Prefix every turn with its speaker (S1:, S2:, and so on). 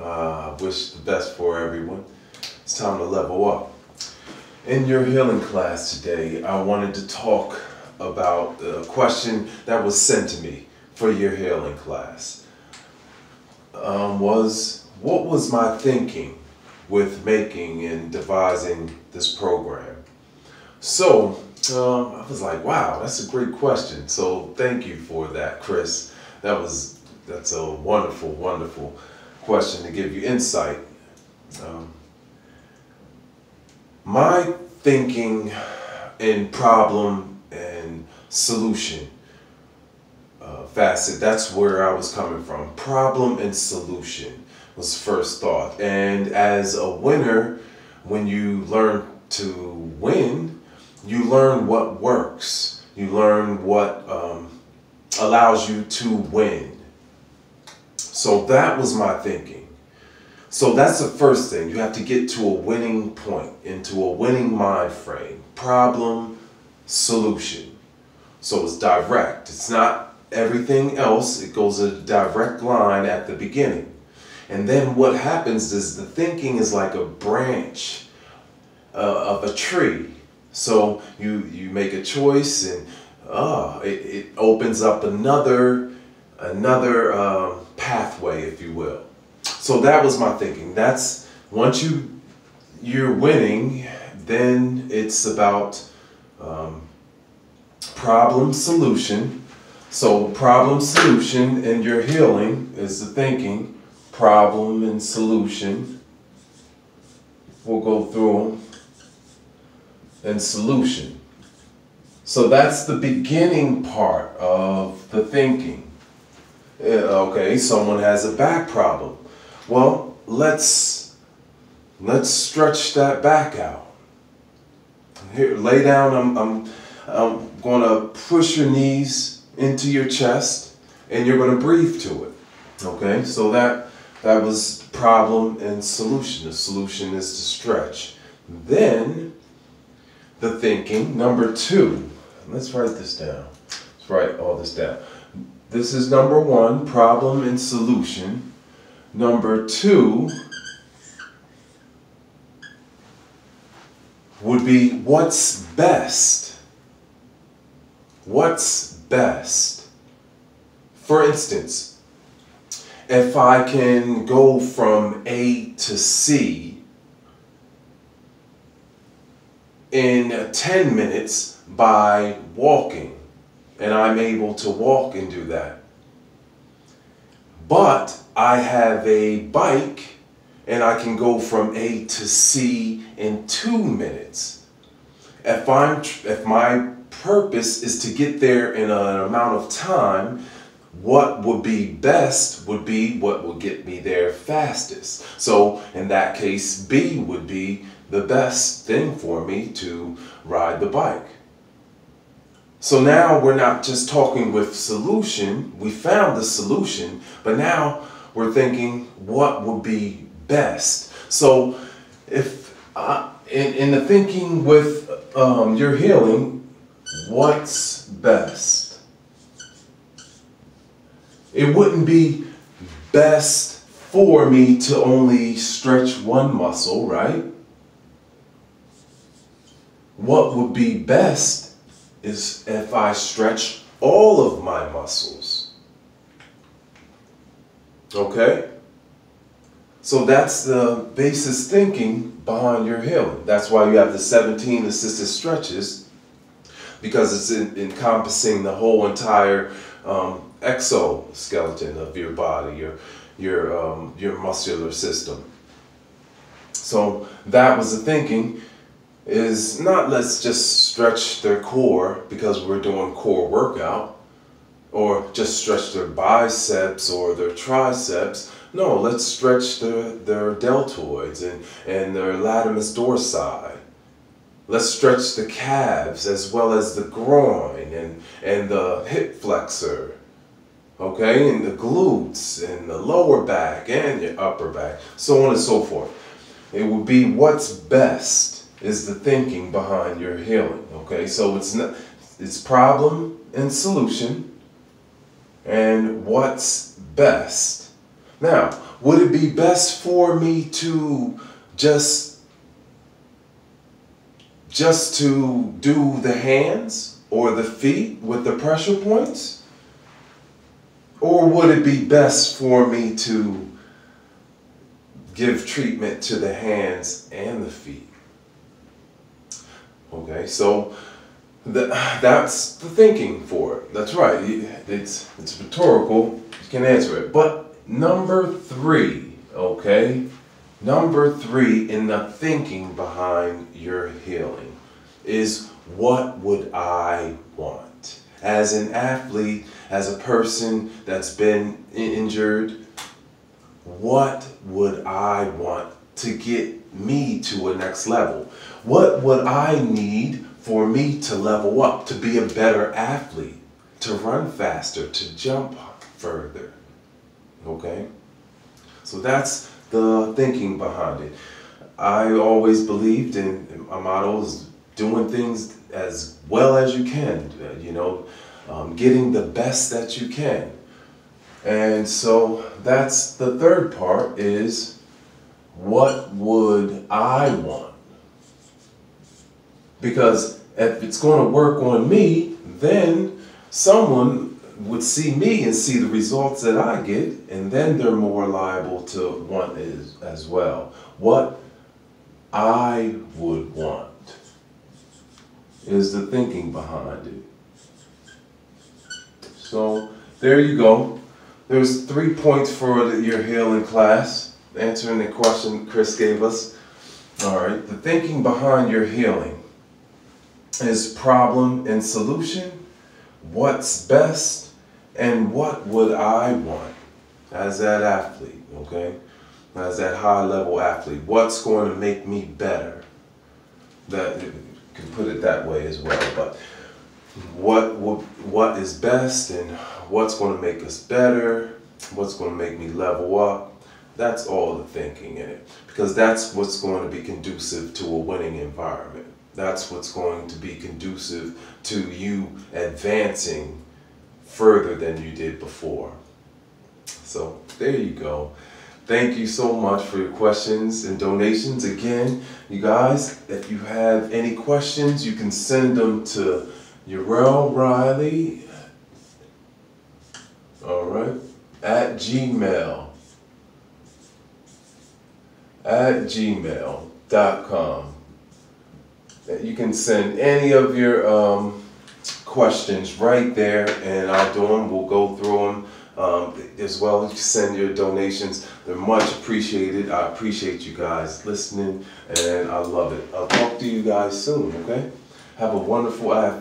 S1: I wish the best for everyone. It's time to level up. In your healing class today, I wanted to talk about a question that was sent to me for your healing class. What was my thinking with making and devising this program? So I was like, wow, that's a great question. So thank you for that, Chris. That's a wonderful, wonderful question to give you insight. My thinking in problem and solution facet, that's where I was coming from. Problem and solution was first thought. And as a winner, when you learn to win, you learn what works. You learn what allows you to win. So that was my thinking. So that's the first thing. You have to get to a winning point, into a winning mind frame. Problem, solution. So it's direct. It's not everything else. It goes a direct line at the beginning. And then what happens is the thinking is like a branch of a tree. So you make a choice, and it opens up another pathway, if you will. So that was my thinking. That's once you're winning, then it's about problem solution. So problem solution and your healing is the thinking. Problem and solution. We'll go through them. And solution. So that's the beginning part of the thinking. Okay, someone has a back problem. Well, let's stretch that back out. Here, lay down. I'm going to push your knees into your chest, and you're going to breathe to it. Okay, so that was problem and solution. The solution is to stretch. Then the thinking, number two. Let's write this down. Let's write all this down. This is number one, problem and solution. Number two would be what's best. What's best? For instance, if I can go from A to C in 10 minutes by walking, and I'm able to walk and do that. But I have a bike and I can go from A to C in 2 minutes. If my purpose is to get there in an amount of time, what would be best would be what will get me there fastest. So in that case, B would be the best thing for me to ride the bike. So now we're not just talking with solution. We found the solution, but now we're thinking what would be best. So if in the thinking with your healing, what's best? It wouldn't be best for me to only stretch one muscle, right? What would be best is if I stretch all of my muscles. Okay? So that's the basis thinking behind your healing. That's why you have the 17 assisted stretches, because it's encompassing the whole entire exoskeleton of your body, your muscular system. So that was the thinking. Is not let's just stretch their core because we're doing core workout, or just stretch their biceps or their triceps. No, let's stretch their deltoids and their latimus dorsi. Let's stretch the calves as well as the groin and the hip flexor. Okay, and the glutes and the lower back and your upper back, so on and so forth. It would be what's best is the thinking behind your healing. Okay, so it's problem and solution and what's best. Now, would it be best for me to just to do the hands or the feet with the pressure points? Or would it be best for me to give treatment to the hands and the feet? Okay, so that's the thinking for it. That's right. It's rhetorical. You can answer it. But number 3, okay? Number 3 in the thinking behind your healing is, what would I want? As an athlete, as a person that's been injured, what would I want to get me to a next level? What would I need for me to level up, to be a better athlete, to run faster, to jump further? Okay? So that's the thinking behind it. I always believed in my motto is doing things as well as you can, getting the best that you can. And so that's the third part, is what would I want? Because if it's going to work on me, then someone would see me and see the results that I get, and then they're more liable to want it as well. What I would want is the thinking behind it. So there you go. There's 3 points for your healing class, answering the question Chris gave us. All right, the thinking behind your healing is problem and solution, what's best, and what would I want as that athlete, okay? As that high level athlete, what's going to make me better? That, you can put it that way as well, but what is best and what's going to make us better, what's going to make me level up, that's all the thinking in it. Because that's what's going to be conducive to a winning environment. That's what's going to be conducive to you advancing further than you did before. So there you go. Thank you so much for your questions and donations. Again, you guys, if you have any questions, you can send them to Urel Riley, all right, at gmail.com. You can send any of your questions right there, and I'll do them. We'll go through them as well. You can send your donations. They're much appreciated. I appreciate you guys listening, and I love it. I'll talk to you guys soon, okay? Have a wonderful afternoon.